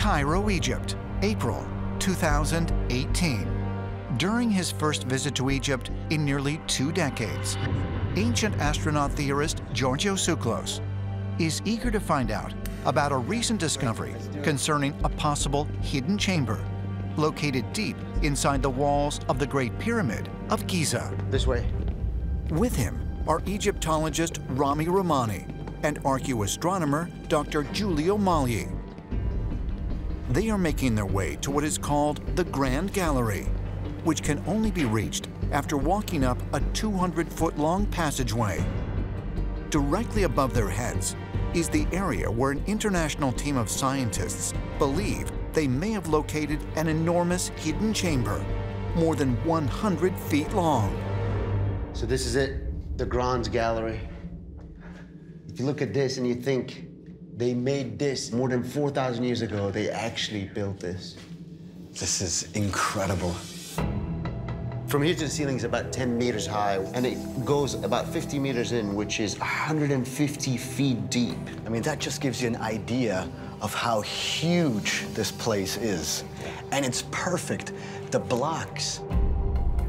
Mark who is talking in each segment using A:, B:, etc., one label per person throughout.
A: Cairo, Egypt, April 2018. During his first visit to Egypt in nearly 2 decades, ancient astronaut theorist Giorgio Tsoukalos is eager to find out about a recent discovery concerning a possible hidden chamber located deep inside the walls of the Great Pyramid of Giza.
B: This way.
A: With him are Egyptologist Rami Rahmani and archaeoastronomer Dr. Giulio Magli. They are making their way to what is called the Grand Gallery, which can only be reached after walking up a 200-foot-long passageway. Directly above their heads is the area where an international team of scientists believe they may have located an enormous hidden chamber, more than 100 feet long.
B: So this is it, the Grand Gallery. If you look at this and you think they made this more than 4,000 years ago, they actually built this.
C: This is incredible.
B: From here to the ceiling is about 10 meters high, and it goes about 50 meters in, which is 150 feet deep.
C: I mean, that just gives you an idea of how huge this place is. And it's perfect. The blocks,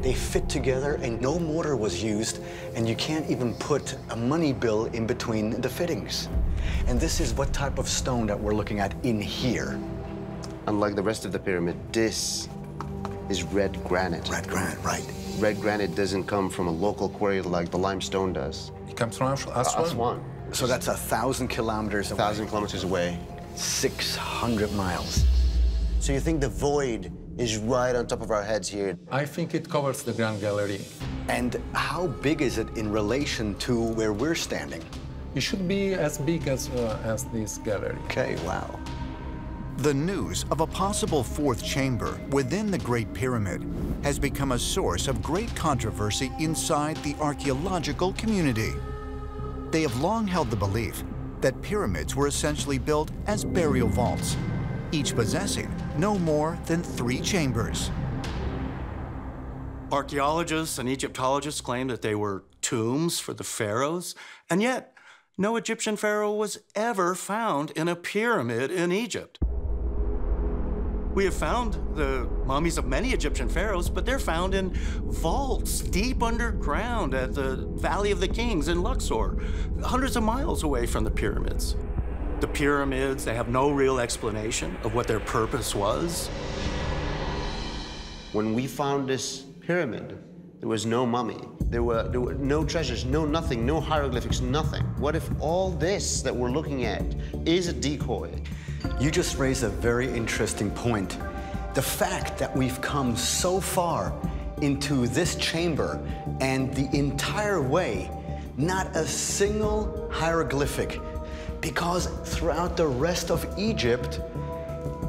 C: they fit together and no mortar was used, and you can't even put a money bill in between the fittings. And this is what type of stone that we're looking at in here.
B: Unlike the rest of the pyramid, this is red granite.
C: Red granite, right.
B: Red granite doesn't come from a local quarry like the limestone does.
D: It comes from Aswan.
B: Aswan.
C: So that's 1,000 kilometers away.
B: 1,000 kilometers away.
C: 600 miles.
B: So you think the void is right on top of our heads here?
D: I think it covers the Grand Gallery.
C: And how big is it in relation to where we're standing?
D: It should be as big as this gallery.
C: Okay, wow.
A: The news of a possible 4th chamber within the Great Pyramid has become a source of great controversy inside the archaeological community. They have long held the belief that pyramids were essentially built as burial vaults, each possessing no more than 3 chambers.
E: Archaeologists and Egyptologists claim that they were tombs for the pharaohs, and yet no Egyptian pharaoh was ever found in a pyramid in Egypt. We have found the mummies of many Egyptian pharaohs, but they're found in vaults deep underground at the Valley of the Kings in Luxor, hundreds of miles away from the pyramids. The pyramids, they have no real explanation of what their purpose was.
B: When we found this pyramid, there was no mummy. There were no treasures, no nothing, no hieroglyphics, nothing. What if all this that we're looking at is a decoy?
C: You just raised a very interesting point. The fact that we've come so far into this chamber and the entire way, not a single hieroglyphic, because throughout the rest of Egypt,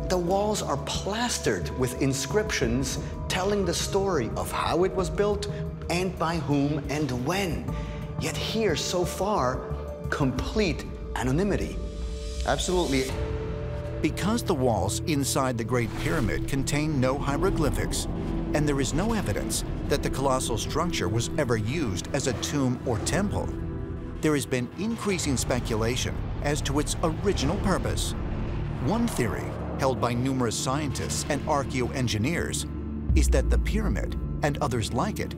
C: the walls are plastered with inscriptions telling the story of how it was built and by whom and when. Yet here, so far, complete anonymity.
B: Absolutely.
A: Because the walls inside the Great Pyramid contain no hieroglyphics, and there is no evidence that the colossal structure was ever used as a tomb or temple, there has been increasing speculation as to its original purpose. One theory, held by numerous scientists and archaeoengineers, is that the pyramid, and others like it,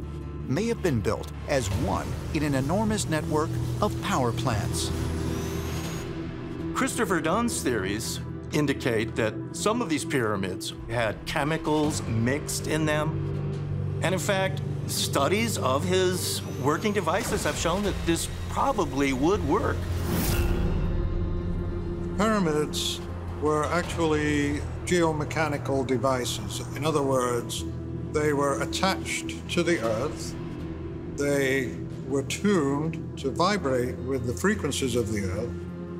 A: may have been built as one in an enormous network of power plants.
E: Christopher Dunn's theories indicate that some of these pyramids had chemicals mixed in them. And in fact, studies of his working devices have shown that this probably would work.
F: Pyramids were actually geomechanical devices. In other words, they were attached to the earth. They were tuned to vibrate with the frequencies of the earth,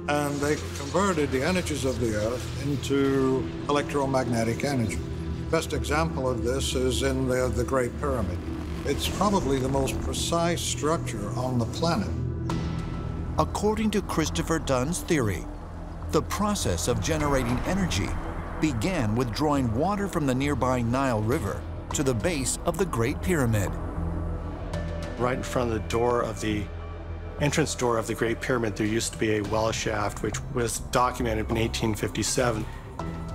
F: and they converted the energies of the earth into electromagnetic energy. Best example of this is in the Great Pyramid. It's probably the most precise structure on the planet.
A: According to Christopher Dunn's theory, the process of generating energy began with drawing water from the nearby Nile River to the base of the Great Pyramid.
G: Right in front of the door of the entrance door of the Great Pyramid, there used to be a well shaft, which was documented in 1857.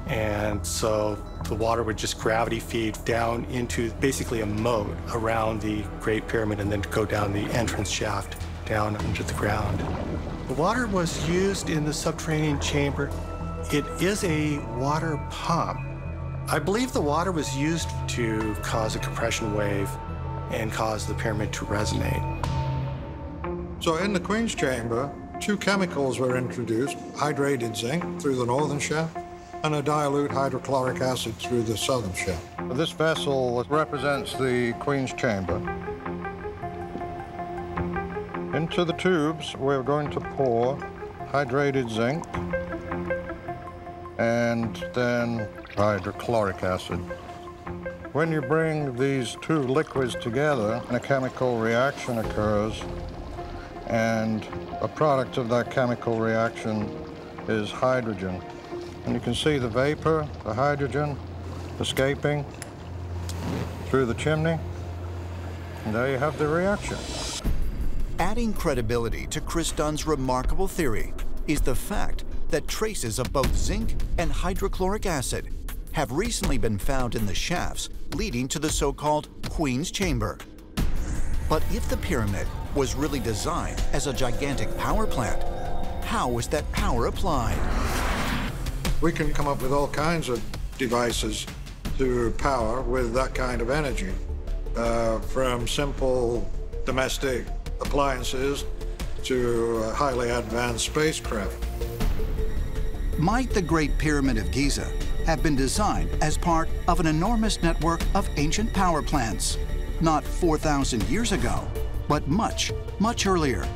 G: And so the water would just gravity feed down into basically a moat around the Great Pyramid and then go down the entrance shaft down into the ground. The water was used in the subterranean chamber. It is a water pump. I believe the water was used to cause a compression wave and cause the pyramid to resonate.
F: So in the Queen's Chamber, 2 chemicals were introduced, hydrated zinc through the northern shaft and a dilute hydrochloric acid through the southern shaft. This vessel represents the Queen's Chamber. Into the tubes, we're going to pour hydrated zinc and then hydrochloric acid. When you bring these 2 liquids together, a chemical reaction occurs, and a product of that chemical reaction is hydrogen. And you can see the vapor, the hydrogen, escaping through the chimney, and there you have the reaction.
A: Adding credibility to Chris Dunn's remarkable theory is the fact that traces of both zinc and hydrochloric acid have recently been found in the shafts leading to the so-called Queen's Chamber. But if the pyramid was really designed as a gigantic power plant, how was that power applied?
F: We can come up with all kinds of devices to power with that kind of energy, from simple domestic appliances to highly advanced spacecraft.
A: Might the Great Pyramid of Giza have been designed as part of an enormous network of ancient power plants, not 4,000 years ago, but much, much earlier?